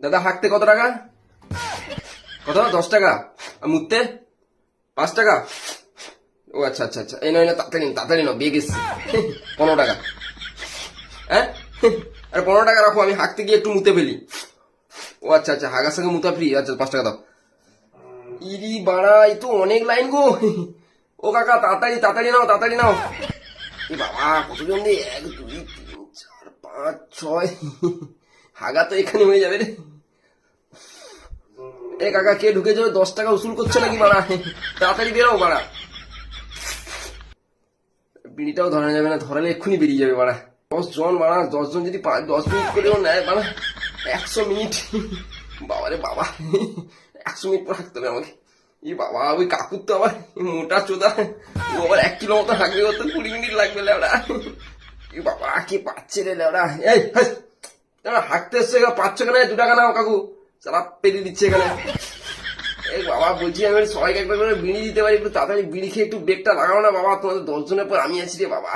দাদা হাঁকতে কত টাকা? কত? 10 টাকা। আর মুততে 5 টাকা। ও আচ্ছা আচ্ছা আচ্ছা, এই নয় না, তাড়াতাড়ি নাও, বেগ এসছে। 15 টাকা। হ্যাঁ, আরে 15 টাকা রাখো, আমি হাঁকতে গিয়ে একটু মুতে ফেলি। ও আচ্ছা আচ্ছা, হাগার সঙ্গে মুতা ফ্রি। আচ্ছা 5 টাকা দাও। ইরি বাড়া, এই তো অনেক লাইন গো। ও কাকা, তাড়াতাড়ি তাড়াতাড়ি নাও, তাড়াতাড়ি নাও। এ বাবা, কতজন রে? 1 2 3 4 5 6। হাগা তো এখানে হয়ে যাবে রে। এ কাকা, কে ঢুকে যাবে? 10 টাকা উসুল করছে নাকি বাড়া? তাড়াতাড়ি বেরো বাড়া। বিড়িটাও ধরা যাবে না, ধরালে এক্ষুনি বেরিয়ে যাবে বাড়া। 10 জন বাড়া, 10 জন যদি 10 মিনিট করেও নেয় বাড়া, 100 মিনিট। বাবারে বাবা, 100 মিনিট পর হাঁকতে হবে আমাকে। ই বাবা, ওই কাকুর তো আবার মোটা চোদা, ও আবার 1 কিলো মতো হাঁকবে, ওর তো 20 মিনিট লাগবে লেওড়া। ই বাবা, কি পাচ্ছে রে লেওড়া। এই হাঁকতে এসছে, পাচ্ছ কেন? 2 টাকা নাও কাকু, সারা পেরিয়ে দিচ্ছে এখানে। এই বাবা, বলছি আমি সবাইকে একবার করে বিড়ি দিতে পারি, একটু তাড়াতাড়ি বিড়ি খেয়ে একটু ব্রেকটা লাগাও না বাবা, তোমাদের 10 জনের পর আমি আছি রে বাবা।